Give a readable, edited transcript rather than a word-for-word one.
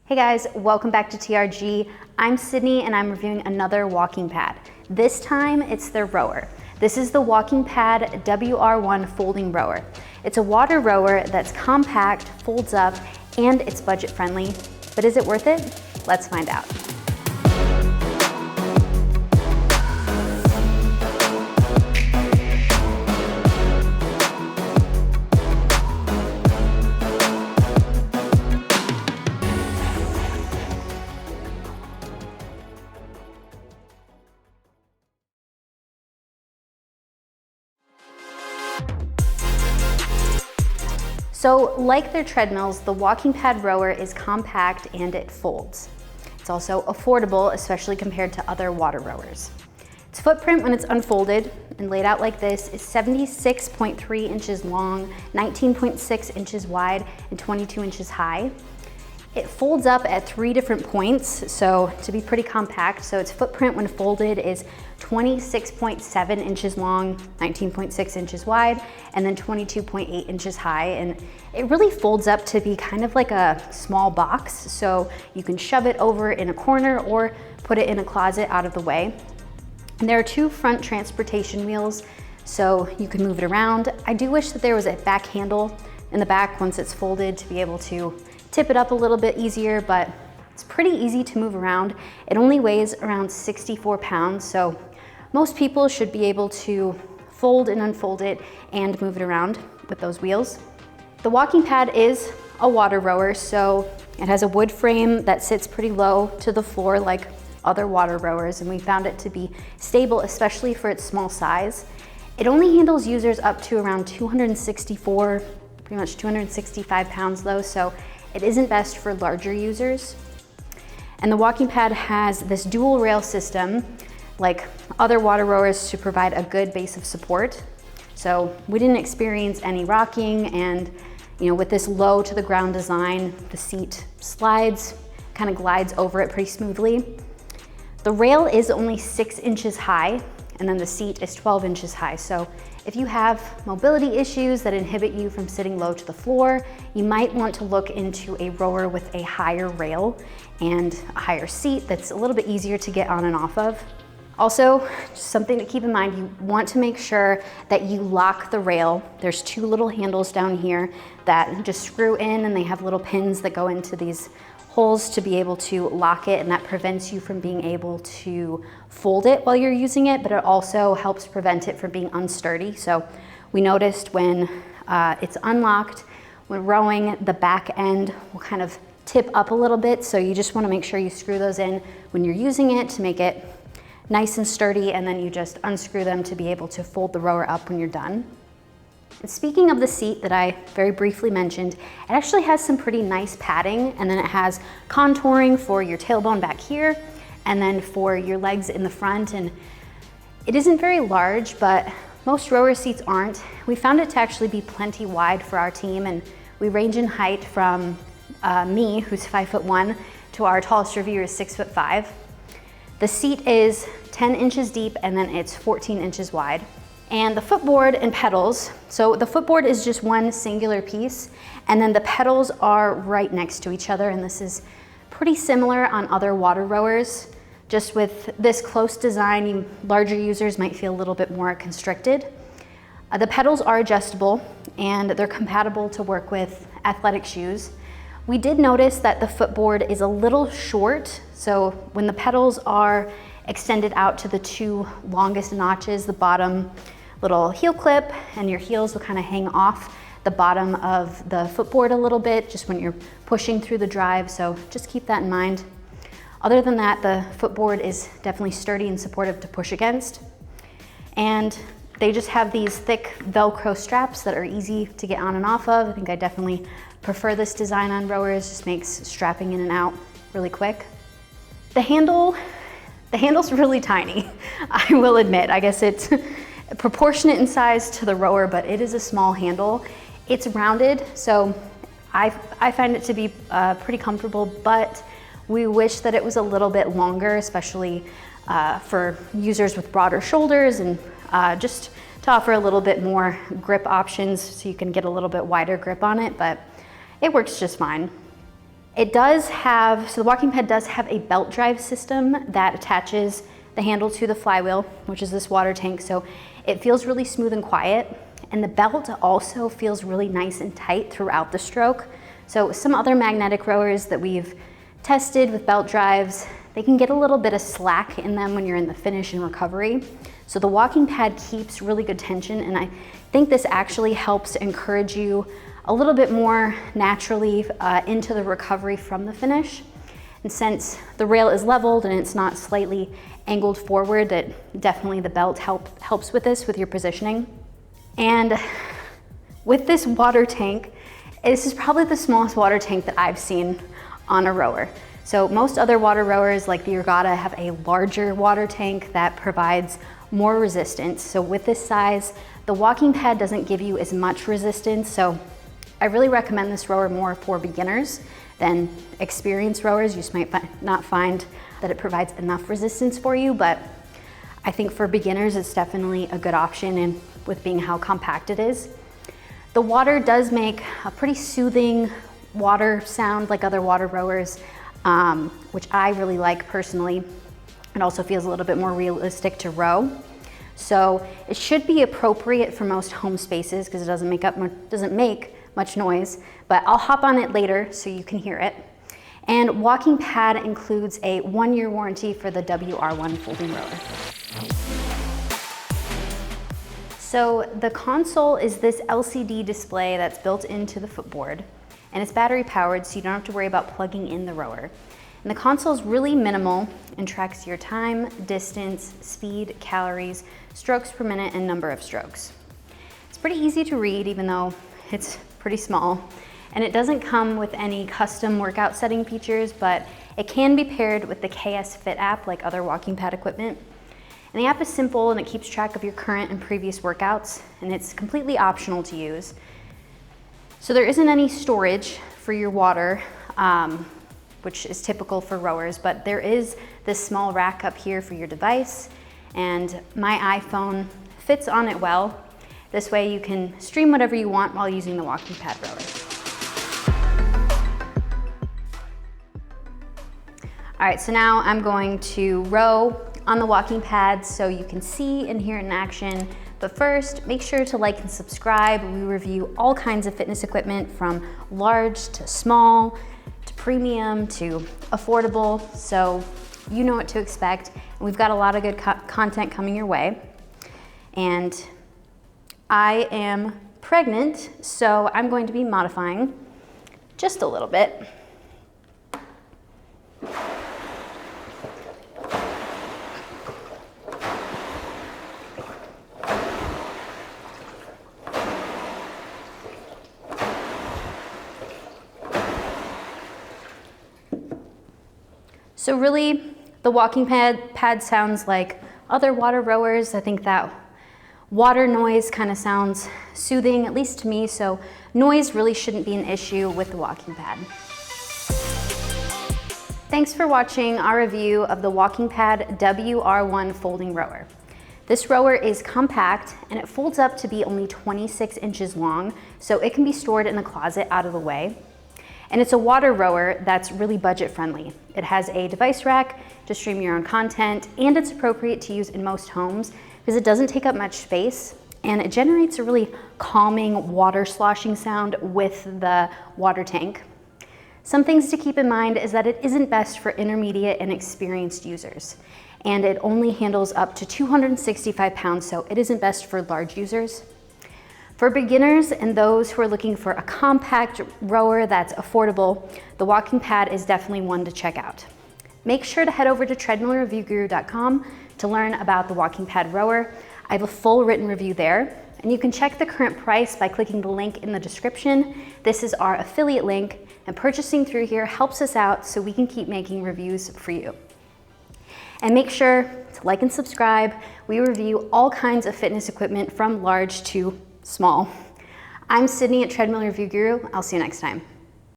Hey guys, welcome back to TRG. I'm Sydney and I'm reviewing another walking pad. This time it's their rower. This is the WalkingPad WR1 folding rower. It's a water rower that's compact, folds up, and it's budget friendly. But is it worth it? Let's find out. So like their treadmills, the WalkingPad rower is compact and it folds. It's also affordable, especially compared to other water rowers. Its footprint when it's unfolded and laid out like this is 76.3 inches long, 19.6 inches wide, and 22 inches high. It folds up at 3 different points, so to be pretty compact. So its footprint when folded is 26.7 inches long, 19.6 inches wide, and then 22.8 inches high. And it really folds up to be kind of like a small box. So you can shove it over in a corner or put it in a closet out of the way. And there are 2 front transportation wheels, so you can move it around. I do wish that there was a back handle in the back once it's folded to be able to tip it up a little bit easier, but it's pretty easy to move around. It only weighs around 64 pounds, so most people should be able to fold and unfold it and move it around with those wheels. The WalkingPad is a water rower, so it has a wood frame that sits pretty low to the floor like other water rowers, and we found it to be stable, especially for its small size. It only handles users up to around 264, pretty much 265 pounds though, so it isn't best for larger users. And the WalkingPad has this dual rail system like other water rowers to provide a good base of support. So we didn't experience any rocking, and with this low to the ground design, the seat slides, kind of glides over it pretty smoothly. The rail is only 6 inches high, and then the seat is 12 inches high. So if you have mobility issues that inhibit you from sitting low to the floor, you might want to look into a rower with a higher rail and a higher seat that's a little bit easier to get on and off of. Also, just something to keep in mind, you want to make sure that you lock the rail. There's 2 little handles down here that just screw in, and they have little pins that go into these holes to be able to lock it, and that prevents you from being able to fold it while you're using it, but it also helps prevent it from being unsturdy. So we noticed when it's unlocked, when rowing, the back end will kind of tip up a little bit, so you just want to make sure you screw those in when you're using it to make it nice and sturdy, and then you just unscrew them to be able to fold the rower up when you're done. And speaking of the seat that I very briefly mentioned, it actually has some pretty nice padding, and then it has contouring for your tailbone back here, and then for your legs in the front. And it isn't very large, but most rower seats aren't. We found it to actually be plenty wide for our team, and we range in height from me, who's 5'1", to our tallest reviewer is 6'5". The seat is 10 inches deep, and then it's 14 inches wide. And the footboard and pedals, so the footboard is just one singular piece, and then the pedals are right next to each other, and this is pretty similar on other water rowers. Just with this close design, larger users might feel a little bit more constricted. The pedals are adjustable, and they're compatible to work with athletic shoes. We did notice that the footboard is a little short, so when the pedals are extended out to the 2 longest notches, the bottom little heel clip and your heels will kind of hang off the bottom of the footboard a little bit just when you're pushing through the drive, so just keep that in mind. Other than that, the footboard is definitely sturdy and supportive to push against. And they just have these thick velcro straps that are easy to get on and off of. I think I definitely prefer this design on rowers, just makes strapping in and out really quick. The handle's really tiny, I will admit. I guess it's proportionate in size to the rower, but it is a small handle. It's rounded, so I find it to be pretty comfortable, but we wish that it was a little bit longer, especially for users with broader shoulders, and just to offer a little bit more grip options so you can get a little bit wider grip on it, but it works just fine. It does have, so the WalkingPad does have a belt drive system that attaches the handle to the flywheel, which is this water tank. So it feels really smooth and quiet. And the belt also feels really nice and tight throughout the stroke. So some other magnetic rowers that we've tested with belt drives, they can get a little bit of slack in them when you're in the finish and recovery. So the WalkingPad keeps really good tension, and I think this actually helps encourage you a little bit more naturally into the recovery from the finish. And since the rail is leveled and it's not slightly angled forward, that definitely the belt helps with this, with your positioning. And with this water tank, this is probably the smallest water tank that I've seen on a rower. So most other water rowers like the Regatta have a larger water tank that provides more resistance. So with this size, the WalkingPad doesn't give you as much resistance. So I really recommend this rower more for beginners than experienced rowers. You just might not find that it provides enough resistance for you, but I think for beginners, it's definitely a good option, and with being how compact it is. The water does make a pretty soothing water sound like other water rowers, which I really like personally. It also feels a little bit more realistic to row. So it should be appropriate for most home spaces because it doesn't make much noise, but I'll hop on it later so you can hear it. And WalkingPad includes a 1-year warranty for the WR1 folding rower. So the console is this LCD display that's built into the footboard, and it's battery powered, so you don't have to worry about plugging in the rower. And the console is really minimal and tracks your time, distance, speed, calories, strokes per minute, and number of strokes. It's pretty easy to read, even though it's pretty small. And it doesn't come with any custom workout setting features, but it can be paired with the KS Fit app like other WalkingPad equipment. And the app is simple and it keeps track of your current and previous workouts, and it's completely optional to use. So there isn't any storage for your water, which is typical for rowers, but there is this small rack up here for your device, and my iPhone fits on it well. This way you can stream whatever you want while using the WalkingPad rower. All right, so now I'm going to row on the WalkingPad so you can see and hear it in action. But first, make sure to like and subscribe. We review all kinds of fitness equipment from large to small, to premium, to affordable. So you know what to expect. And we've got a lot of good content coming your way. And I am pregnant, so I'm going to be modifying just a little bit. So really, the WalkingPad sounds like other water rowers. I think that water noise kind of sounds soothing, at least to me, so noise really shouldn't be an issue with the WalkingPad. Thanks for watching our review of the WalkingPad WR1 folding rower. This rower is compact and it folds up to be only 26 inches long, so it can be stored in the closet out of the way. And it's a water rower that's really budget friendly. It has a device rack to stream your own content, and it's appropriate to use in most homes because it doesn't take up much space, and it generates a really calming water sloshing sound with the water tank. Some things to keep in mind is that it isn't best for intermediate and experienced users, and it only handles up to 265 pounds, so it isn't best for large users. For beginners and those who are looking for a compact rower that's affordable, the WalkingPad is definitely one to check out. Make sure to head over to treadmillreviewguru.com to learn about the WalkingPad rower. I have a full written review there, and you can check the current price by clicking the link in the description. This is our affiliate link, and purchasing through here helps us out so we can keep making reviews for you. And make sure to like and subscribe. We review all kinds of fitness equipment from large to small. I'm Sydney at Treadmill Review Guru. I'll see you next time.